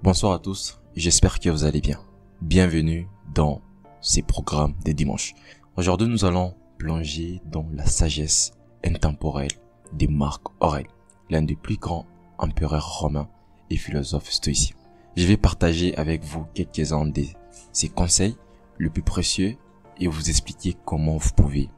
Bonsoir à tous, j'espère que vous allez bien. Bienvenue dans ces programmes des dimanches. Aujourd'hui, nous allons plonger dans la sagesse intemporelle de Marc Aurèle, l'un des plus grands empereurs romains et philosophes stoïciens. Je vais partager avec vous quelques-uns de ses conseils les plus précieux et vous expliquer comment vous pouvez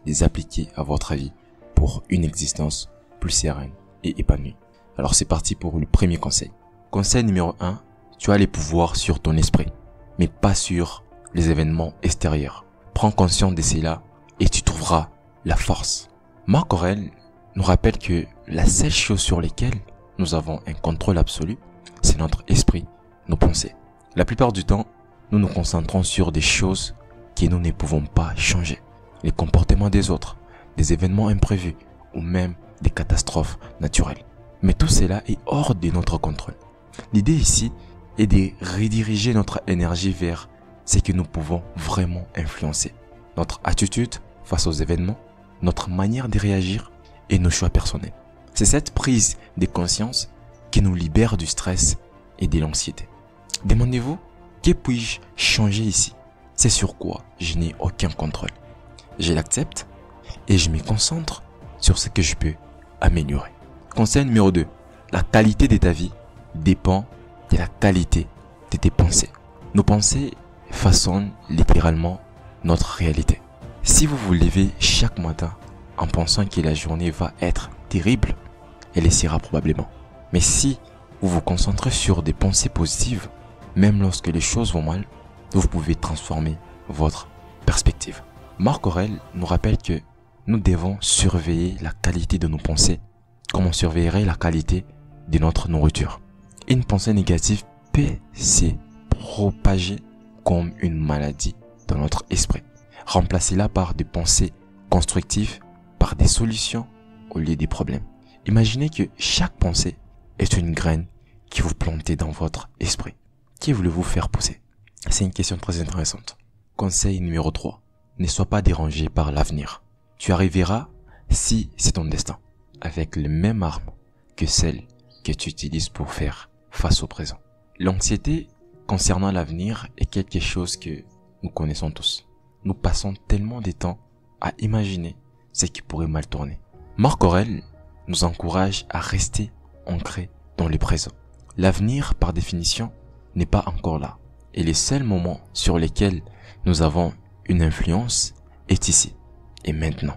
les appliquer à votre vie pour une existence plus sereine et épanouie. Alors c'est parti pour le premier conseil. Conseil numéro 1, tu as les pouvoirs sur ton esprit, mais pas sur les événements extérieurs. Prends conscience de cela et tu trouveras la force. Marc Aurèle nous rappelle que la seule chose sur laquelle nous avons un contrôle absolu, c'est notre esprit, nos pensées. La plupart du temps, nous nous concentrons sur des choses que nous ne pouvons pas changer. Les comportements des autres, des événements imprévus ou même des catastrophes naturelles. Mais tout cela est hors de notre contrôle. L'idée ici est de rediriger notre énergie vers ce que nous pouvons vraiment influencer. Notre attitude face aux événements, notre manière de réagir et nos choix personnels. C'est cette prise de conscience qui nous libère du stress et de l'anxiété. Demandez-vous, que puis-je changer ici? C'est sur quoi je n'ai aucun contrôle. Je l'accepte et je me concentre sur ce que je peux améliorer. Conseil numéro 2. La qualité de ta vie dépend de la qualité de tes pensées. Nos pensées façonnent littéralement notre réalité. Si vous vous levez chaque matin en pensant que la journée va être terrible, elle le sera probablement. Mais si vous vous concentrez sur des pensées positives, même lorsque les choses vont mal, vous pouvez transformer votre perspective. Marc Aurèle nous rappelle que nous devons surveiller la qualité de nos pensées comme on surveillerait la qualité de notre nourriture. Une pensée négative peut se propager comme une maladie dans notre esprit. Remplacez-la par des pensées constructives, par des solutions au lieu des problèmes. Imaginez que chaque pensée est une graine que vous plantez dans votre esprit. Que voulez-vous faire pousser? C'est une question très intéressante. Conseil numéro 3. Ne sois pas dérangé par l'avenir. Tu arriveras si c'est ton destin, avec les mêmes armes que celles que tu utilises pour faire face au présent. L'anxiété concernant l'avenir est quelque chose que nous connaissons tous. Nous passons tellement de temps à imaginer ce qui pourrait mal tourner. Marc Aurèle nous encourage à rester ancrés dans le présent. L'avenir, par définition, n'est pas encore là. Et les seuls moments sur lesquels nous avons une influence est ici et maintenant.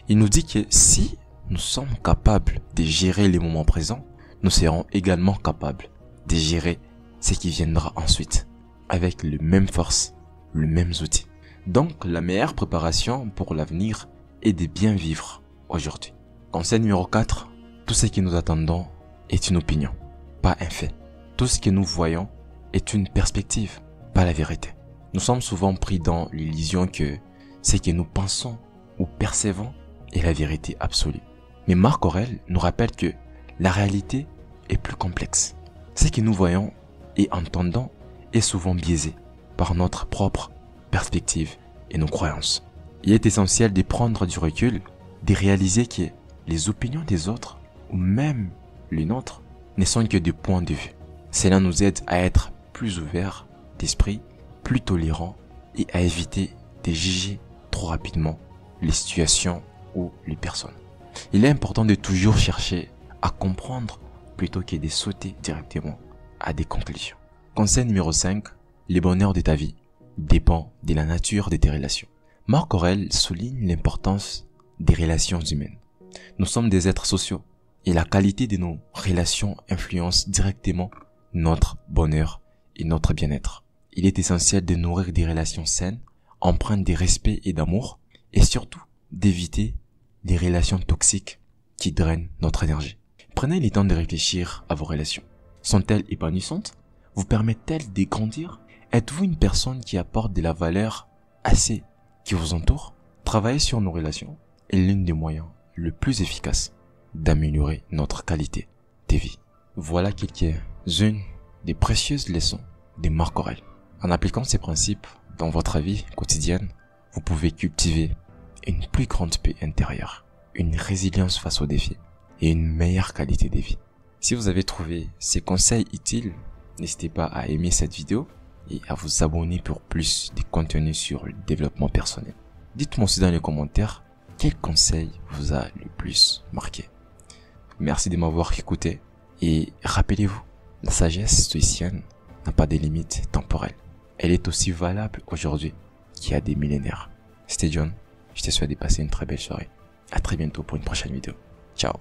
Il nous dit que si nous sommes capables de gérer les moments présents, nous serons également capables de gérer ce qui viendra ensuite, avec les mêmes forces, les mêmes outils. Donc, la meilleure préparation pour l'avenir est de bien vivre aujourd'hui. Conseil numéro 4, tout ce que nous attendons est une opinion, pas un fait. Tout ce que nous voyons est une perspective, pas la vérité. Nous sommes souvent pris dans l'illusion que ce que nous pensons ou percevons est la vérité absolue. Mais Marc Aurèle nous rappelle que la réalité est plus complexe. Ce que nous voyons et entendons est souvent biaisé par notre propre perspective et nos croyances. Il est essentiel de prendre du recul, de réaliser que les opinions des autres, ou même les nôtres, ne sont que des points de vue. Cela nous aide à être plus ouverts d'esprit, plus tolérants et à éviter de juger trop rapidement les situations ou les personnes. Il est important de toujours chercher à comprendre plutôt que de sauter directement à des conclusions. Conseil numéro 5, le bonheur de ta vie dépend de la nature de tes relations. Marc Aurèle souligne l'importance des relations humaines. Nous sommes des êtres sociaux et la qualité de nos relations influence directement notre bonheur et notre bien-être. Il est essentiel de nourrir des relations saines, empreintes de respect et d'amour, et surtout d'éviter des relations toxiques qui drainent notre énergie. Prenez le temps de réfléchir à vos relations. Sont-elles épanouissantes? Vous permettent-elles de grandir? Êtes-vous une personne qui apporte de la valeur à ceux qui vous entourent? Travailler sur nos relations est l'un des moyens les plus efficaces d'améliorer notre qualité de vie. Voilà quelques-unes des précieuses leçons de Marc Aurèle. En appliquant ces principes dans votre vie quotidienne, vous pouvez cultiver une plus grande paix intérieure, une résilience face aux défis et une meilleure qualité de vie. Si vous avez trouvé ces conseils utiles, n'hésitez pas à aimer cette vidéo et à vous abonner pour plus de contenu sur le développement personnel. Dites-moi aussi dans les commentaires quel conseil vous a le plus marqué. Merci de m'avoir écouté et rappelez-vous, la sagesse stoïcienne n'a pas de limites temporelles. Elle est aussi valable aujourd'hui qu'il y a des millénaires. C'était John, je te souhaite de passer une très belle soirée. À très bientôt pour une prochaine vidéo. Ciao.